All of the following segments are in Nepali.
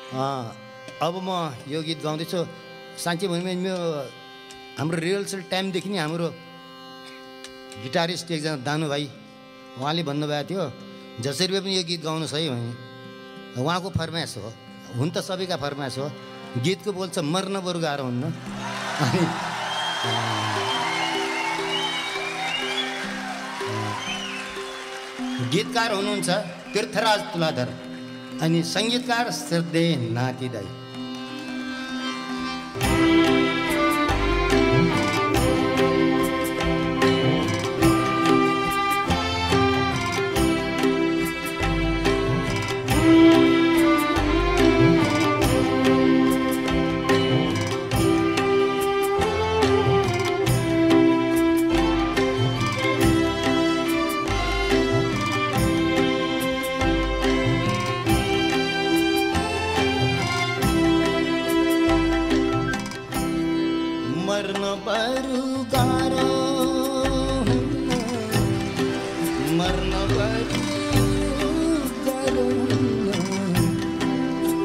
अब म यो गीत गाउँदैछु साँच्चै भन्नु हाम्रो रिहर्सल टाइमदेखि नै हाम्रो गिटारिस्ट एकजना दानु भाइ उहाँले भन्नुभएको थियो जसरी भए पनि यो गीत गाउनुहोस् है भने उहाँको फरमाइस हो हुन त सबैका फरमाइस हो गीतको बोल छ मर्न बरु गाह्रो हुन्न अनि गीतकार हुनुहुन्छ तीर्थराज तुलाधर अनि सङ्गीतकार श्रद्धेय नाति दाई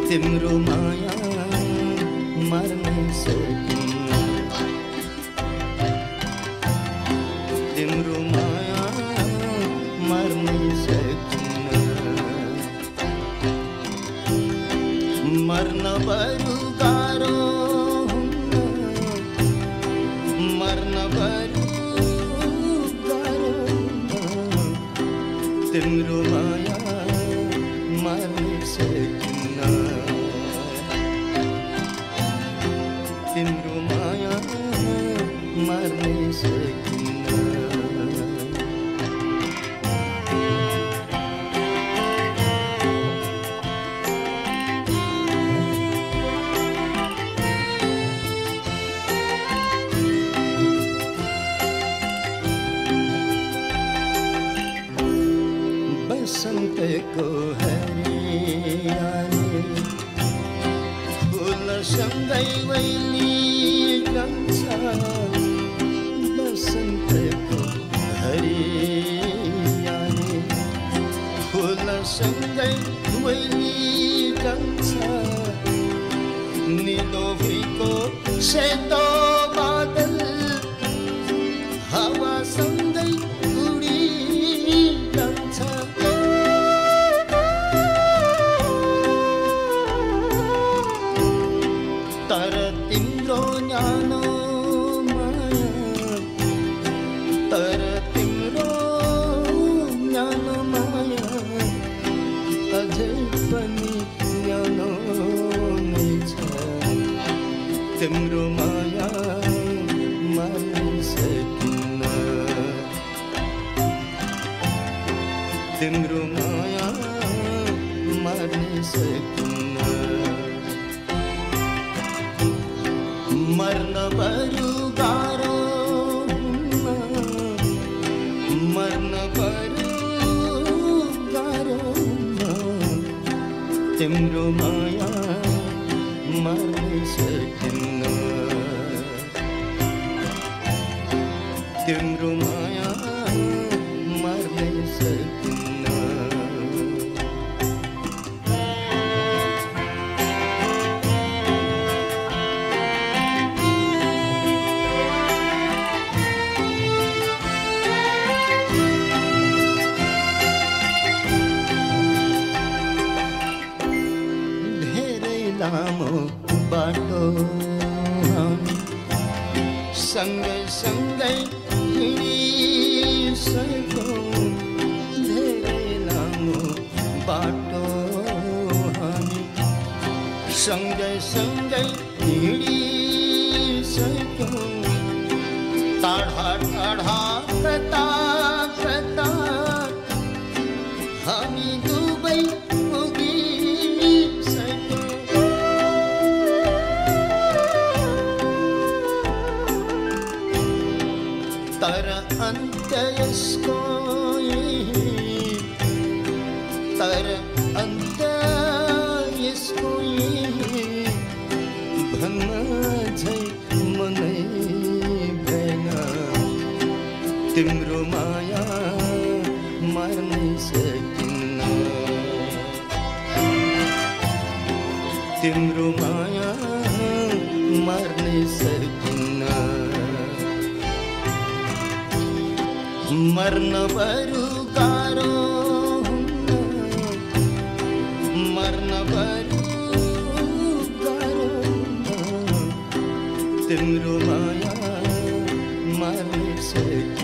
तिम्रो माया मर्न सकिन्न तिम्रो माया मर्न सकिन्न मर्न बरु गाह्रो मर्न बरु गाह्रो तिम्रो माया मर्न सकिन्न तिम्रो माया मर्न सकिन्न बसन्तको हरियाली फुलसँगै वैली जान्छ बसन्तको हरियाली फुलसँगै वैली जान्छ निलो भुइँको सेतो बादल हावासँगै उडी जान्छ तर तिम्रो न्यानो माया तर तिम्रो न्यानो माया अझै पनि न्यानो नै छ तिम्रो माया मर्न सकिन्न तिम्रो माया मर्न सकिन्न मर्न बरु गाह्रो मर्न बरु गाह्रो तिम्रो माया मर्न सकिन्न तिम्रो माया मर्न सकिन्न लामो बाटो सँगै सँगै हिँडिसक्यौँ धेरै लामो बाटो हामी सँगै सँगै हिँडिसक्यौँ टाढा टाढा कता कता हामी दुवै तर अन्त यसको तर अन्त यसको भन्न झै मनै भएन तिम्रो माया मर्न सकिन्न तिम्रो माया मर्ने सकिन्न मर्न बरु गाह्रो मर्न बरु गाह्रो तिम्रो माया मर्ने सकिन्न